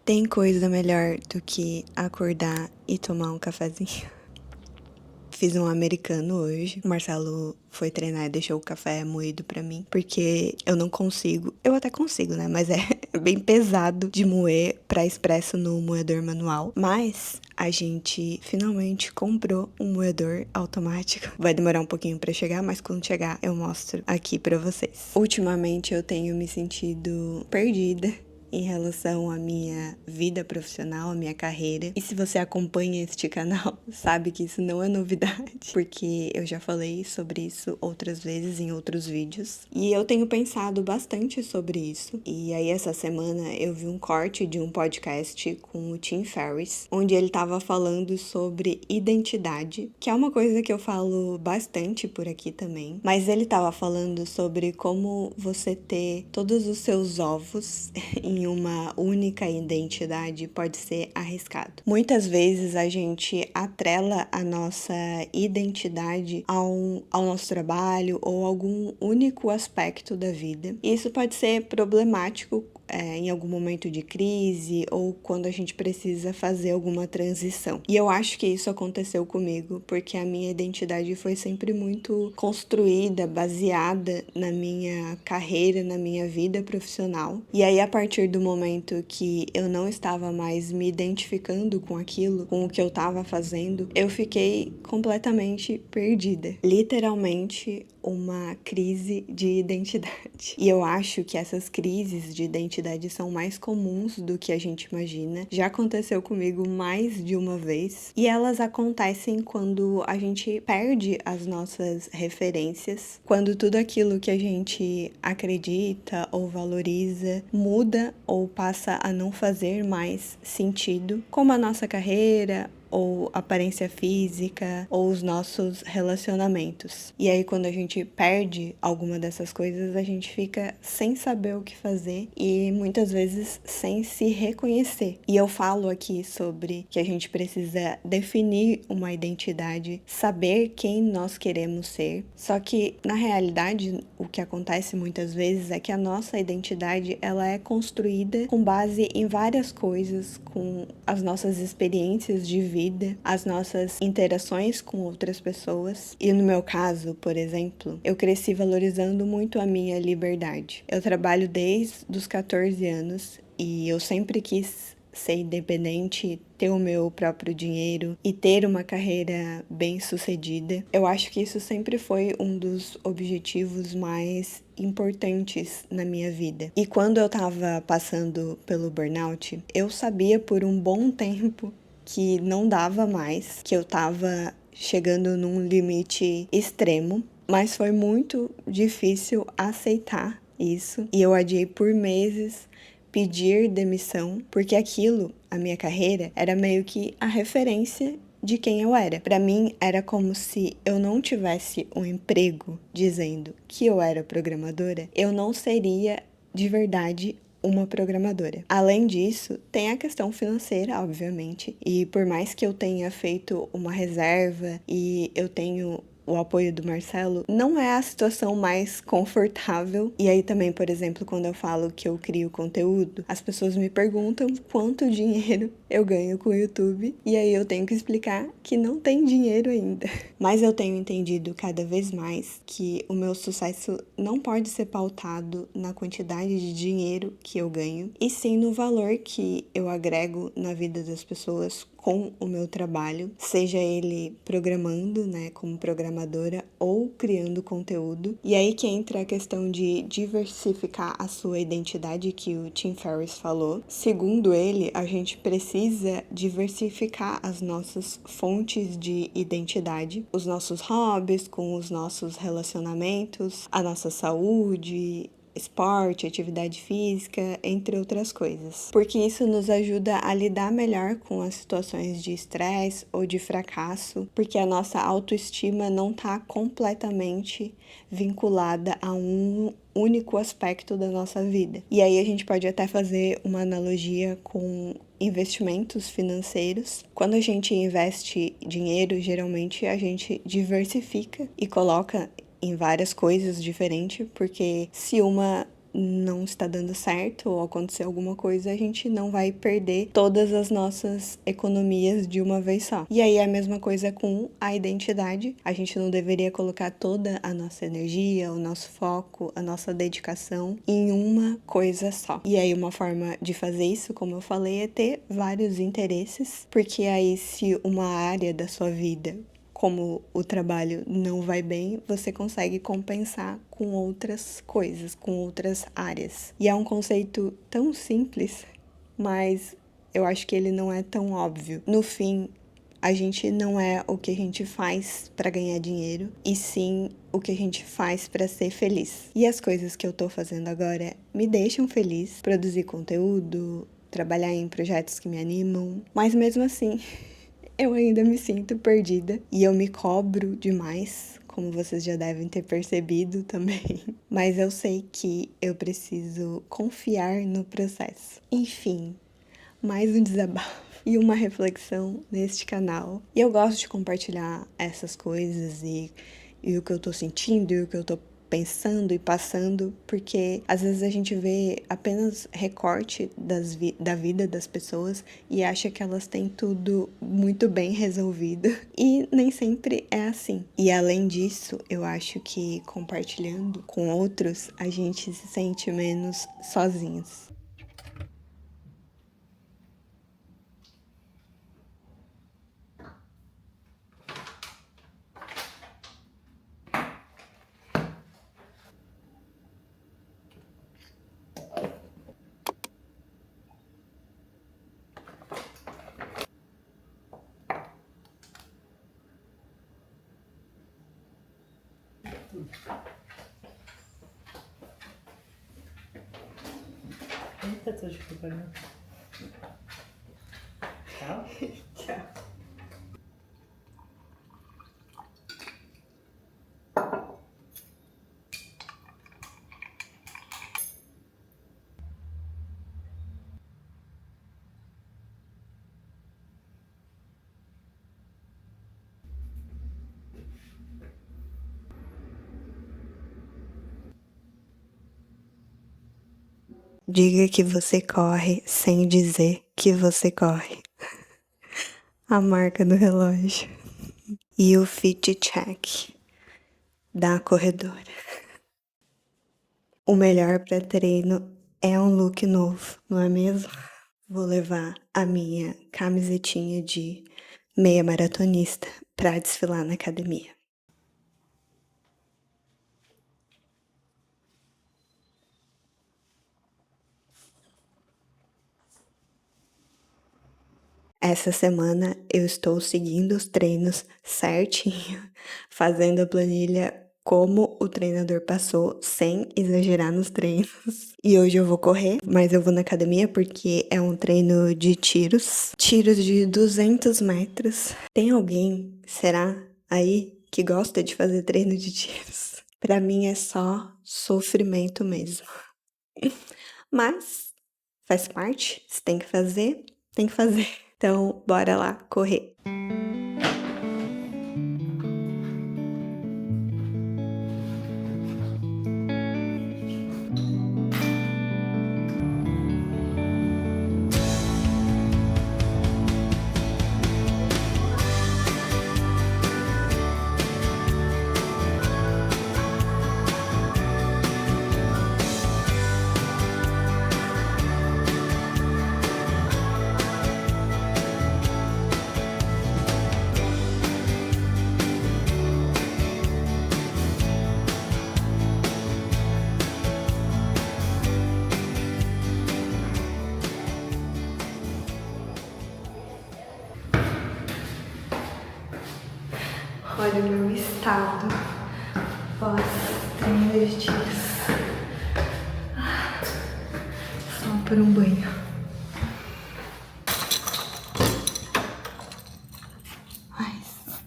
Tem coisa melhor do que acordar e tomar um cafezinho. Fiz um americano hoje. O Marcelo foi treinar e deixou o café moído pra mim, porque eu não consigo. Eu até consigo, né? Mas é bem pesado de moer pra expresso no moedor manual. Mas a gente finalmente comprou um moedor automático. Vai demorar um pouquinho pra chegar, mas quando chegar eu mostro aqui pra vocês. Ultimamente eu tenho me sentido perdida em relação à minha vida profissional, à minha carreira. E se você acompanha este canal, sabe que isso não é novidade, porque eu já falei sobre isso outras vezes em outros vídeos. E eu tenho pensado bastante sobre isso. E aí essa semana eu vi um corte de um podcast com o Tim Ferriss, onde ele estava falando sobre identidade, que é uma coisa que eu falo bastante por aqui também. Mas ele estava falando sobre como você ter todos os seus ovos em uma única identidade pode ser arriscado. Muitas vezes a gente atrela a nossa identidade ao nosso trabalho ou algum único aspecto da vida. E isso pode ser problemático em algum momento de crise ou quando a gente precisa fazer alguma transição. E eu acho que isso aconteceu comigo, porque a minha identidade foi sempre muito construída, baseada na minha carreira, na minha vida profissional. E aí, a partir do momento que eu não estava mais me identificando com aquilo, com o que eu estava fazendo, eu fiquei completamente perdida. Literalmente, uma crise de identidade. E eu acho que essas crises de identidade são mais comuns do que a gente imagina. Já aconteceu comigo mais de uma vez. E elas acontecem quando a gente perde as nossas referências, quando tudo aquilo que a gente acredita ou valoriza muda ou passa a não fazer mais sentido, como a nossa carreira, ou aparência física, ou os nossos relacionamentos. E aí, quando a gente perde alguma dessas coisas, a gente fica sem saber o que fazer e muitas vezes sem se reconhecer. E eu falo aqui sobre que a gente precisa definir uma identidade, saber quem nós queremos ser. Só que, na realidade, o que acontece muitas vezes é que a nossa identidade, ela é construída com base em várias coisas, com as nossas experiências de vida, as nossas interações com outras pessoas. E no meu caso, por exemplo, eu cresci valorizando muito a minha liberdade. Eu trabalho desde os 14 anos e eu sempre quis ser independente, ter o meu próprio dinheiro e ter uma carreira bem-sucedida. Eu acho que isso sempre foi um dos objetivos mais importantes na minha vida. E quando eu tava passando pelo burnout, eu sabia por um bom tempo que não dava mais, que eu tava chegando num limite extremo, mas foi muito difícil aceitar isso e eu adiei por meses pedir demissão, porque aquilo, a minha carreira, era meio que a referência de quem eu era. Para mim, era como se eu não tivesse um emprego dizendo que eu era programadora, eu não seria de verdade uma programadora. Além disso, tem a questão financeira, obviamente, e por mais que eu tenha feito uma reserva e eu tenho o apoio do Marcelo, não é a situação mais confortável. E aí também, por exemplo, quando eu falo que eu crio conteúdo, as pessoas me perguntam quanto dinheiro eu ganho com o YouTube, e aí eu tenho que explicar que não tem dinheiro ainda. Mas eu tenho entendido cada vez mais que o meu sucesso não pode ser pautado na quantidade de dinheiro que eu ganho, e sim no valor que eu agrego na vida das pessoas com o meu trabalho, seja ele programando, né, como programadora, ou criando conteúdo. E aí que entra a questão de diversificar a sua identidade, que o Tim Ferriss falou. Segundo ele, a gente precisa diversificar as nossas fontes de identidade, os nossos hobbies com os nossos relacionamentos, a nossa saúde, esporte, atividade física, entre outras coisas. Porque isso nos ajuda a lidar melhor com as situações de estresse ou de fracasso, porque a nossa autoestima não está completamente vinculada a um único aspecto da nossa vida. E aí a gente pode até fazer uma analogia com investimentos financeiros. Quando a gente investe dinheiro, geralmente a gente diversifica e coloca em várias coisas diferentes, porque se uma não está dando certo ou acontecer alguma coisa, a gente não vai perder todas as nossas economias de uma vez só. E aí é a mesma coisa com a identidade. A gente não deveria colocar toda a nossa energia, o nosso foco, a nossa dedicação em uma coisa só. E aí uma forma de fazer isso, como eu falei, é ter vários interesses, porque aí se uma área da sua vida, como o trabalho não vai bem, você consegue compensar com outras coisas, com outras áreas. E é um conceito tão simples, mas eu acho que ele não é tão óbvio. No fim, a gente não é o que a gente faz para ganhar dinheiro, e sim o que a gente faz para ser feliz. E as coisas que eu tô fazendo agora me deixam feliz, produzir conteúdo, trabalhar em projetos que me animam, mas mesmo assim, eu ainda me sinto perdida e eu me cobro demais, como vocês já devem ter percebido também. Mas eu sei que eu preciso confiar no processo. Enfim, mais um desabafo e uma reflexão neste canal. E eu gosto de compartilhar essas coisas e o que eu tô sentindo e o que eu tô pensando e passando, porque às vezes a gente vê apenas recorte da vida das pessoas e acha que elas têm tudo muito bem resolvido, e nem sempre é assim. E além disso, eu acho que compartilhando com outros, a gente se sente menos sozinhos. Eita, tô de propaganda. Tchau. Tchau. Diga que você corre sem dizer que você corre. A marca do relógio. E o fit check da corredora. O melhor para treino é um look novo, não é mesmo? Vou levar a minha camisetinha de meia maratonista para desfilar na academia. Essa semana eu estou seguindo os treinos certinho, fazendo a planilha como o treinador passou, sem exagerar nos treinos. E hoje eu vou correr, mas eu vou na academia porque é um treino de tiros. Tiros de 200 metros. Tem alguém, será, aí, que gosta de fazer treino de tiros? Pra mim é só sofrimento mesmo. Mas faz parte, se tem que fazer, tem que fazer. Então, bora lá correr. Olha o meu estado pós-treino de tiros. Só por um banho. Mas...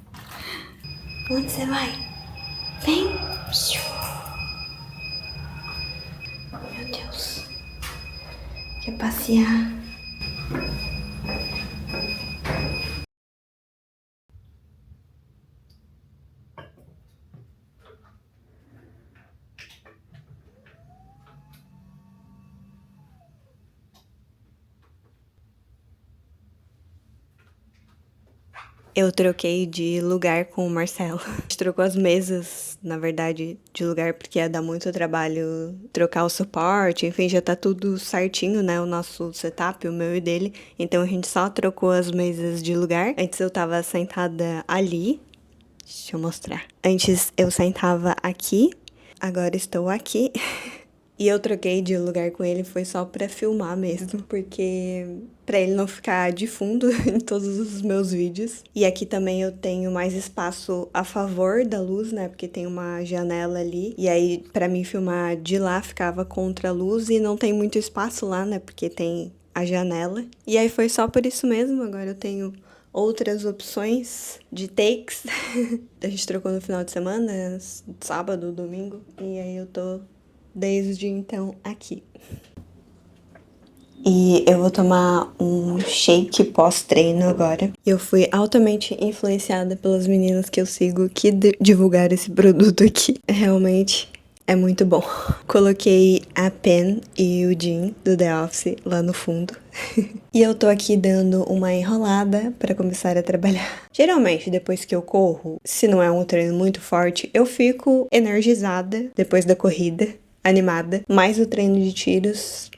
onde você vai? Vem! Meu Deus. Quer passear? Eu troquei de lugar com o Marcelo. A gente trocou as mesas, na verdade, de lugar, porque ia dar muito trabalho trocar o suporte. Enfim, já tá tudo certinho, né? O nosso setup, o meu e dele. Então a gente só trocou as mesas de lugar. Antes eu tava sentada ali. Deixa eu mostrar. Antes eu sentava aqui, agora estou aqui. E eu troquei de lugar com ele, foi só pra filmar mesmo, porque pra ele não ficar de fundo em todos os meus vídeos. E aqui também eu tenho mais espaço a favor da luz, né? Porque tem uma janela ali. E aí, pra mim filmar de lá, ficava contra a luz e não tem muito espaço lá, né? Porque tem a janela. E aí foi só por isso mesmo. Agora eu tenho outras opções de takes. A gente trocou no final de semana, sábado, domingo. E aí eu tô desde então aqui. E eu vou tomar um shake pós-treino agora. Eu fui altamente influenciada pelas meninas que eu sigo que divulgaram esse produto aqui. Realmente é muito bom. Coloquei a Pen e o Jean do The Office lá no fundo. E eu tô aqui dando uma enrolada pra começar a trabalhar. Geralmente, depois que eu corro, se não é um treino muito forte, eu fico energizada depois da corrida, animada. Mas o treino de tiros,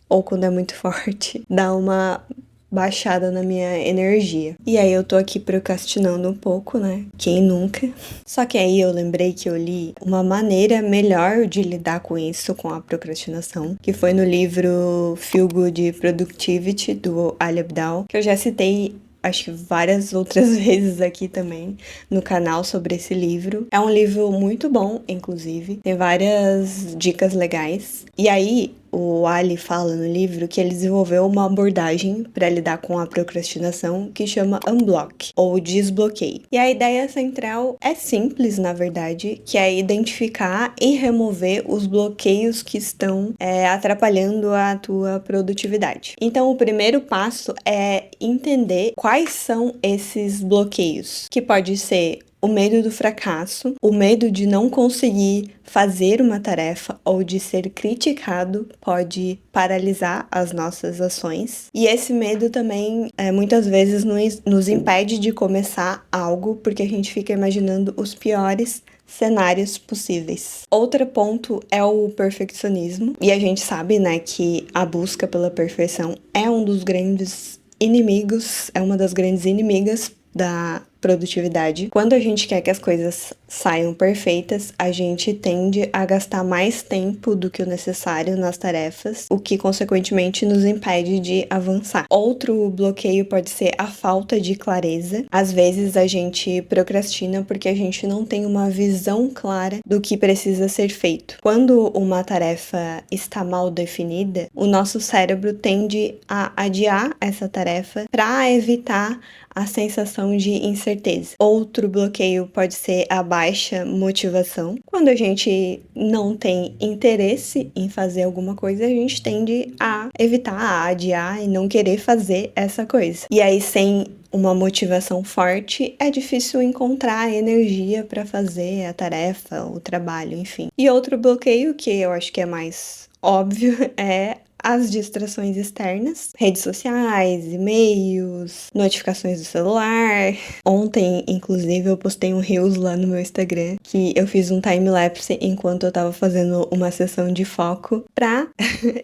ou quando é muito forte, dá uma baixada na minha energia. E aí eu tô aqui procrastinando um pouco, né? Quem nunca? Só que aí eu lembrei que eu li uma maneira melhor de lidar com isso, com a procrastinação, que foi no livro Feel Good Productivity, do Ali Abdaal, que eu já citei acho que várias outras vezes aqui também no canal sobre esse livro. É um livro muito bom, inclusive. Tem várias dicas legais. E aí, o Ali fala no livro que ele desenvolveu uma abordagem para lidar com a procrastinação que chama Unblock, ou desbloqueio. E a ideia central é simples, na verdade, que é identificar e remover os bloqueios que estão atrapalhando a tua produtividade. Então, o primeiro passo é entender quais são esses bloqueios, que pode ser o medo do fracasso, o medo de não conseguir fazer uma tarefa ou de ser criticado pode paralisar as nossas ações. E esse medo também muitas vezes nos impede de começar algo porque a gente fica imaginando os piores cenários possíveis. Outro ponto é o perfeccionismo. E a gente sabe, né, que a busca pela perfeição é um dos grandes inimigos, é uma das grandes inimigas da produtividade. Quando a gente quer que as coisas saiam perfeitas, a gente tende a gastar mais tempo do que o necessário nas tarefas, o que consequentemente nos impede de avançar. Outro bloqueio pode ser a falta de clareza. Às vezes a gente procrastina porque a gente não tem uma visão clara do que precisa ser feito. Quando uma tarefa está mal definida, o nosso cérebro tende a adiar essa tarefa para evitar a sensação de incerteza. Outro bloqueio pode ser a baixa motivação. Quando a gente não tem interesse em fazer alguma coisa, a gente tende a evitar, a adiar e não querer fazer essa coisa. E aí, sem uma motivação forte, é difícil encontrar energia para fazer a tarefa, o trabalho, enfim. E outro bloqueio, que eu acho que é mais óbvio, é as distrações externas, redes sociais, e-mails, notificações do celular. Ontem, inclusive, eu postei um Reels lá no meu Instagram que eu fiz um time-lapse enquanto eu tava fazendo uma sessão de foco pra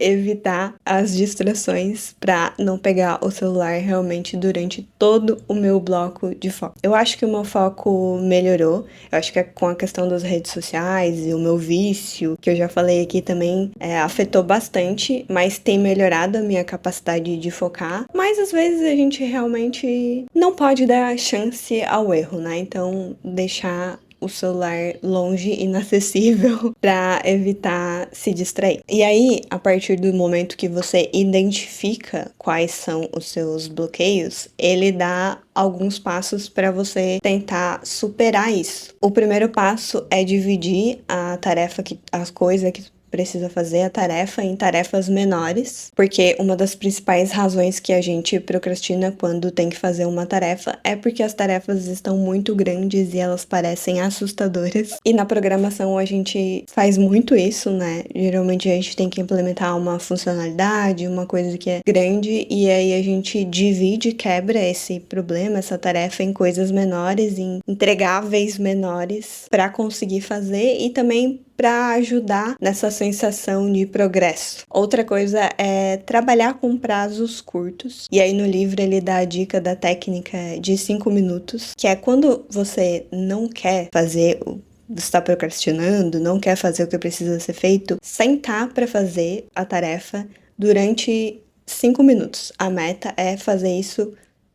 evitar as distrações, pra não pegar o celular realmente durante todo o meu bloco de foco. Eu acho que o meu foco melhorou. Eu acho que com a questão das redes sociais e o meu vício, que eu já falei aqui também, afetou bastante, mas tem melhorado a minha capacidade de focar. Mas às vezes a gente realmente não pode dar chance ao erro, né? Então, deixar o celular longe, inacessível, para evitar se distrair. E aí, a partir do momento que você identifica quais são os seus bloqueios, ele dá alguns passos para você tentar superar isso. O primeiro passo é dividir a tarefa, as coisas que precisa fazer a tarefa em tarefas menores, porque uma das principais razões que a gente procrastina quando tem que fazer uma tarefa é porque as tarefas estão muito grandes e elas parecem assustadoras. E na programação a gente faz muito isso, né? Geralmente a gente tem que implementar uma funcionalidade, uma coisa que é grande, e aí a gente divide, quebra esse problema, essa tarefa em coisas menores, em entregáveis menores, para conseguir fazer e também para ajudar nessa sensação de progresso. Outra coisa é trabalhar com prazos curtos. E aí no livro ele dá a dica da técnica de 5 minutos, que é quando você não quer fazer você está procrastinando, não quer fazer o que precisa ser feito, sentar para fazer a tarefa durante 5 minutos. A meta é fazer isso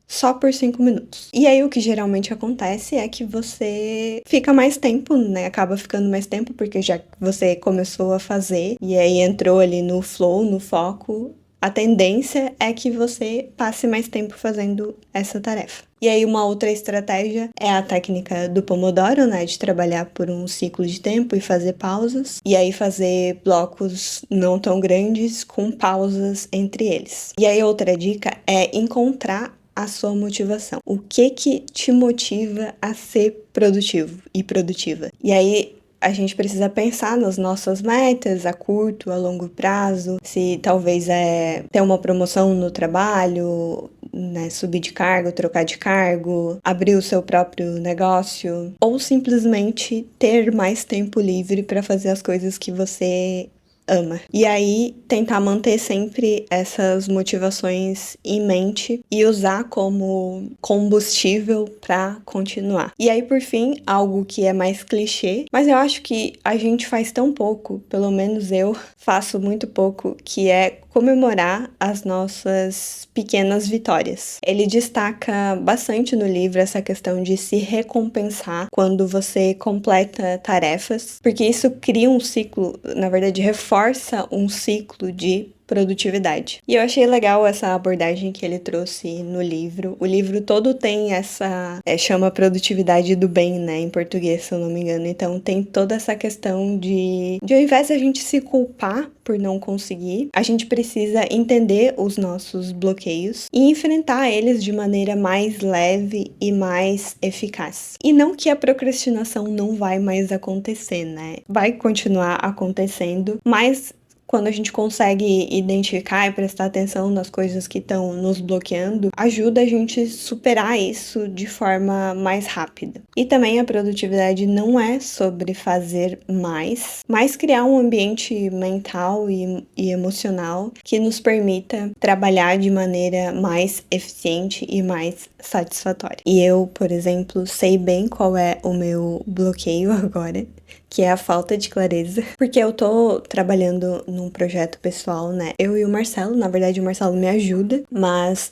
só por 5 minutos. E aí o que geralmente acontece é que você fica mais tempo, né? Acaba ficando mais tempo porque já você começou a fazer e aí entrou ali no flow, no foco. A tendência é que você passe mais tempo fazendo essa tarefa. E aí uma outra estratégia é a técnica do Pomodoro, né? De trabalhar por um ciclo de tempo e fazer pausas. E aí fazer blocos não tão grandes com pausas entre eles. E aí outra dica é encontrar a sua motivação. O que te motiva a ser produtivo e produtiva? E aí a gente precisa pensar nas nossas metas a curto, a longo prazo, se talvez é ter uma promoção no trabalho, né, subir de cargo, trocar de cargo, abrir o seu próprio negócio, ou simplesmente ter mais tempo livre para fazer as coisas que você ama. E aí, tentar manter sempre essas motivações em mente e usar como combustível para continuar. E aí, por fim, algo que é mais clichê, mas eu acho que a gente faz tão pouco, pelo menos eu faço muito pouco, que é comemorar as nossas pequenas vitórias. Ele destaca bastante no livro essa questão de se recompensar quando você completa tarefas, porque isso cria um ciclo, na verdade, reforça um ciclo de produtividade. E eu achei legal essa abordagem que ele trouxe no livro. O livro todo tem essa... chama produtividade do bem, né? Em português, se eu não me engano. Então tem toda essa questão de ao invés de a gente se culpar por não conseguir, a gente precisa entender os nossos bloqueios e enfrentar eles de maneira mais leve e mais eficaz. E não que a procrastinação não vai mais acontecer, né? Vai continuar acontecendo, mas quando a gente consegue identificar e prestar atenção nas coisas que estão nos bloqueando, ajuda a gente a superar isso de forma mais rápida. E também a produtividade não é sobre fazer mais, mas criar um ambiente mental e emocional que nos permita trabalhar de maneira mais eficiente e mais satisfatória. E eu, por exemplo, sei bem qual é o meu bloqueio agora, que é a falta de clareza, porque eu tô trabalhando num projeto pessoal, né? Eu e o Marcelo, na verdade o Marcelo me ajuda, mas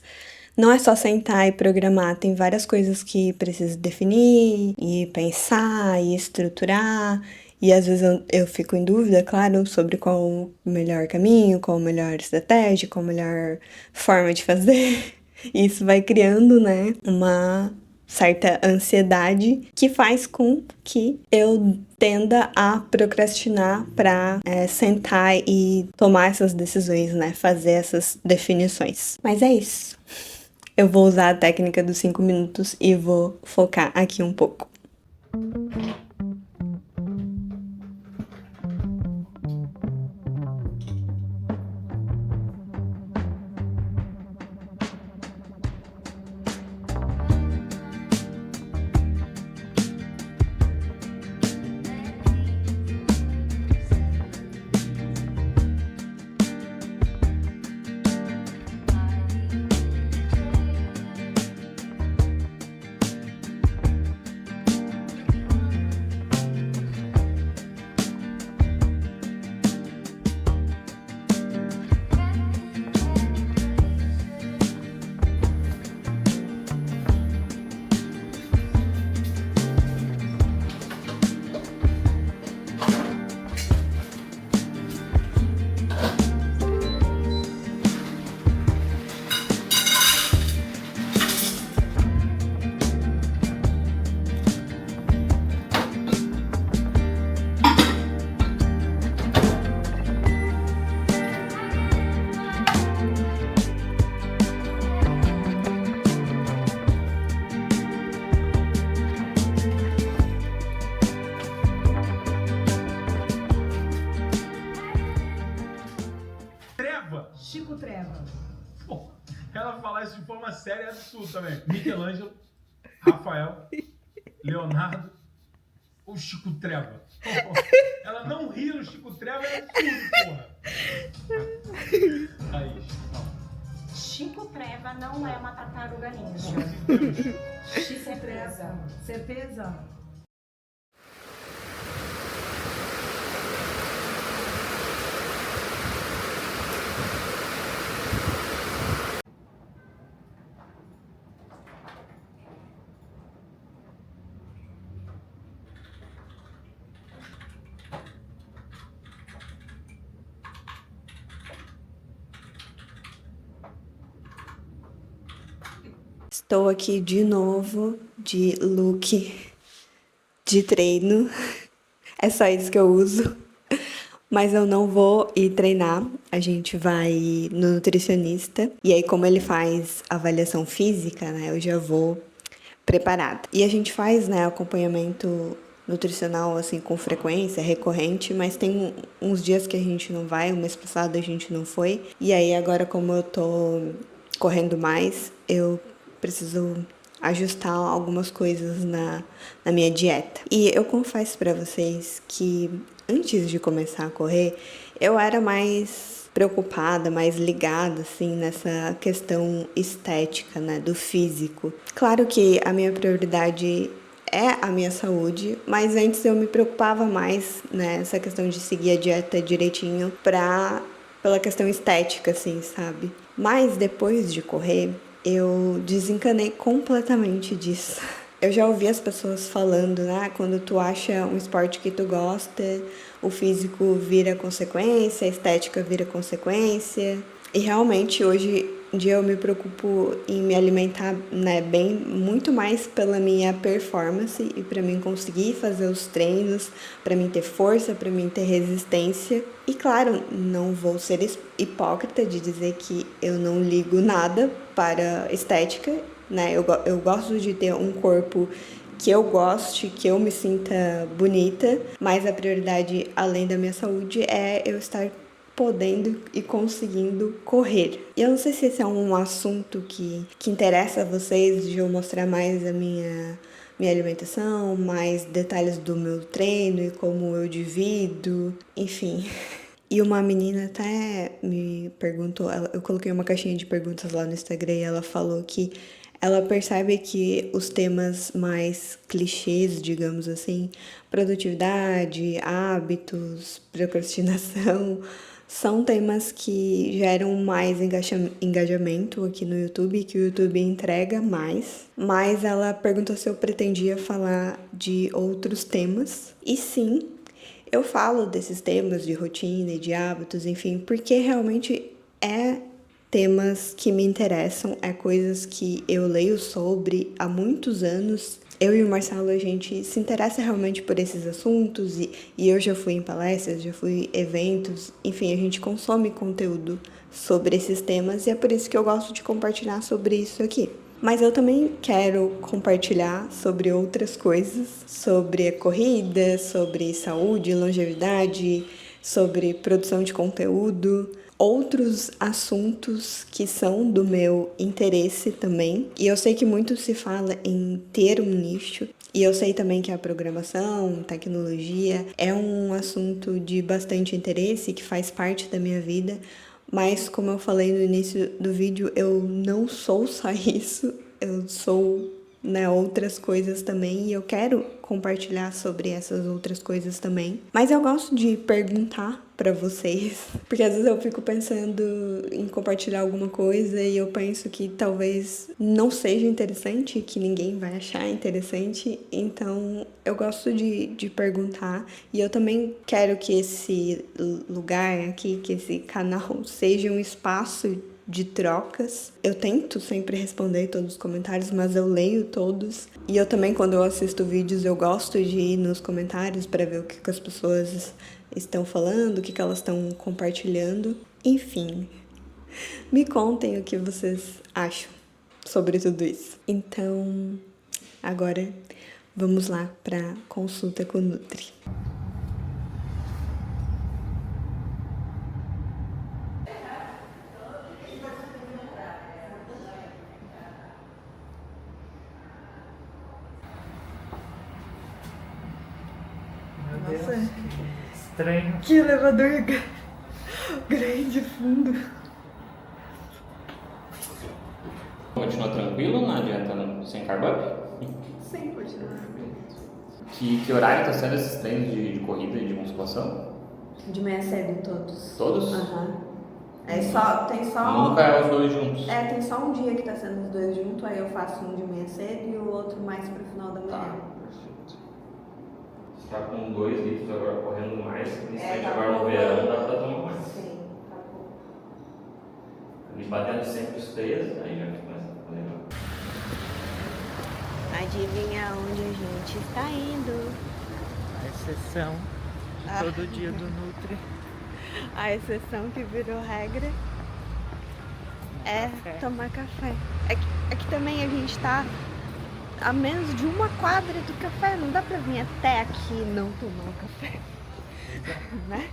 não é só sentar e programar, tem várias coisas que preciso definir, e pensar, e estruturar, e às vezes eu fico em dúvida, claro, sobre qual o melhor caminho, qual a melhor estratégia, qual a melhor forma de fazer. E isso vai criando, né, uma certa ansiedade que faz com que eu tenda a procrastinar para sentar e tomar essas decisões, né? Fazer essas definições. Mas é isso. Eu vou usar a técnica dos 5 minutos e vou focar aqui um pouco. Treva. Pô, ela falar isso de forma séria é absurdo também. Michelangelo, Rafael, Leonardo ou Chico Treva? Ela não ri no Chico Treva é absurdo, porra. Aí, Chico Treva não é uma tartaruga ninja. Chico Treva. Certeza? Estou aqui de novo de look de treino. É só isso que eu uso. Mas eu não vou ir treinar. A gente vai no nutricionista. E aí, como ele faz avaliação física, né? Eu já vou preparada. E a gente faz, né, acompanhamento nutricional, assim, com frequência, recorrente, mas tem uns dias que a gente não vai. O mês passado a gente não foi. E aí, agora, como eu tô correndo mais, eu preciso ajustar algumas coisas na minha dieta. E eu confesso pra vocês que antes de começar a correr, eu era mais preocupada, mais ligada, assim, nessa questão estética, né, do físico. Claro que a minha prioridade é a minha saúde, mas antes eu me preocupava mais, né, essa questão de seguir a dieta direitinho pela questão estética, assim, sabe? Mas depois de correr, eu desencanei completamente disso. Eu já ouvi as pessoas falando, né? Quando tu acha um esporte que tu gosta, o físico vira consequência, a estética vira consequência. E realmente hoje em dia eu me preocupo em me alimentar, né, bem, muito mais pela minha performance e para mim conseguir fazer os treinos, para mim ter força, para mim ter resistência. E claro, não vou ser hipócrita de dizer que eu não ligo nada para estética, né? Eu gosto de ter um corpo que eu goste, que eu me sinta bonita, mas a prioridade, além da minha saúde, é eu estar podendo e conseguindo correr. E eu não sei se esse é um assunto que interessa a vocês, de eu mostrar mais a minha alimentação, mais detalhes do meu treino e como eu divido, enfim. E uma menina até me perguntou, eu coloquei uma caixinha de perguntas lá no Instagram e ela falou que ela percebe que os temas mais clichês, digamos assim, produtividade, hábitos, procrastinação, são temas que geram mais engajamento aqui no YouTube, que o YouTube entrega mais. Mas ela perguntou se eu pretendia falar de outros temas. E sim, eu falo desses temas de rotina e de hábitos, enfim, porque realmente é temas que me interessam, é coisas que eu leio sobre há muitos anos. Eu e o Marcelo, a gente se interessa realmente por esses assuntos e eu já fui em palestras, já fui em eventos, enfim, a gente consome conteúdo sobre esses temas e é por isso que eu gosto de compartilhar sobre isso aqui. Mas eu também quero compartilhar sobre outras coisas, sobre a corrida, sobre saúde, longevidade, sobre produção de conteúdo, outros assuntos que são do meu interesse também. E eu sei que muito se fala em ter um nicho, e eu sei também que a programação, tecnologia é um assunto de bastante interesse que faz parte da minha vida. Mas, como eu falei no início do vídeo, eu não sou só isso, eu sou, né, outras coisas também e eu quero compartilhar sobre essas outras coisas também. Mas eu gosto de perguntar pra vocês, porque às vezes eu fico pensando em compartilhar alguma coisa e eu penso que talvez não seja interessante, que ninguém vai achar interessante, então eu gosto de perguntar e eu também quero que esse lugar aqui, que esse canal seja um espaço de trocas. Eu tento sempre responder todos os comentários, mas eu leio todos. E eu também, quando eu assisto vídeos, eu gosto de ir nos comentários para ver o que as pessoas estão falando, o que elas estão compartilhando. Enfim, me contem o que vocês acham sobre tudo isso. Então, agora vamos lá para consulta com o Nutri. treino. Que elevador grande, fundo. Continua tranquilo na dieta sem carb up? Sim, continua. Que horário tá sendo esses treinos de corrida e de musculação? De manhã cedo, todos. Todos? Aham. Tem só... Nunca é os dois juntos? Tem só um dia que tá sendo os dois juntos, aí eu faço um de manhã cedo e o outro mais pro final da manhã. Tá, perfeito. Você tá com 2 litros agora correndo mais, principalmente tá agora no bom. verão, dá pra tomar mais. Sim, tá bom. Ali batendo sempre os pesos, aí já começa a ficar legal. Adivinha onde a gente está indo? A exceção todo dia do Nutri. A exceção que virou regra é tomar café. Aqui também a gente tá a menos de uma quadra do café. Não dá pra vir até aqui e não tomar um café. Né?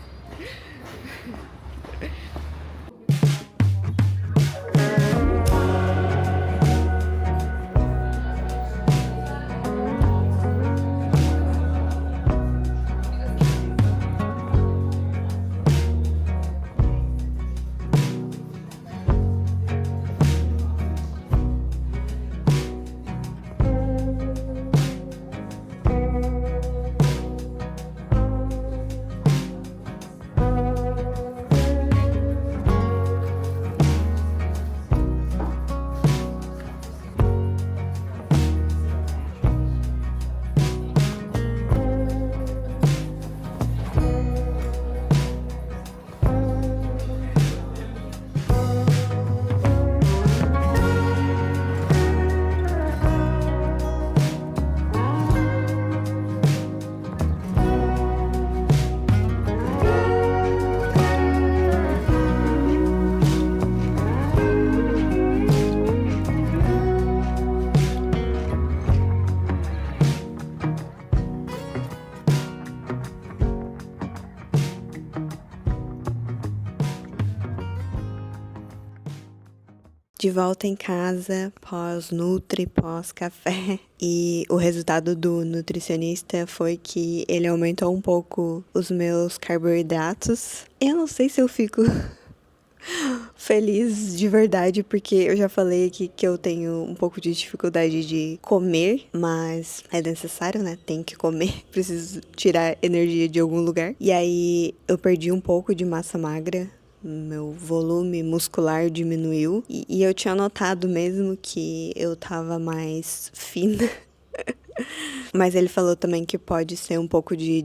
De volta em casa, pós-nutri, pós-café. E o resultado do nutricionista foi que ele aumentou um pouco os meus carboidratos. Eu não sei se eu fico feliz de verdade, porque eu já falei aqui que eu tenho um pouco de dificuldade de comer, mas é necessário, né? Tem que comer, preciso tirar energia de algum lugar. E aí eu perdi um pouco de massa magra. Meu volume muscular diminuiu e eu tinha notado mesmo que eu tava mais fina. Mas ele falou também que pode ser um pouco de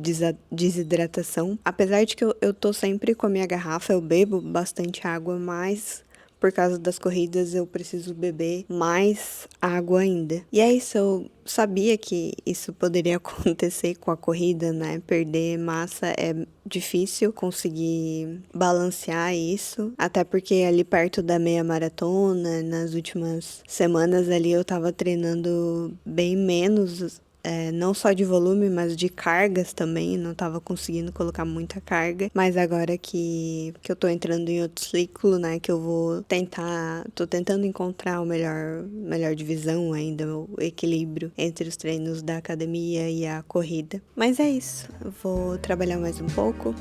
desidratação. Apesar de que eu tô sempre com a minha garrafa, eu bebo bastante água, mas por causa das corridas eu preciso beber mais água ainda. E é isso, eu sabia que isso poderia acontecer com a corrida, né? Perder massa é difícil conseguir balancear isso, até porque ali perto da meia maratona, nas últimas semanas ali eu tava treinando bem menos, não só de volume, mas de cargas também, não tava conseguindo colocar muita carga, mas agora que eu tô entrando em outro ciclo, né, que eu tô tentando encontrar melhor divisão ainda, o equilíbrio entre os treinos da academia e a corrida. Mas é isso, eu vou trabalhar mais um pouco,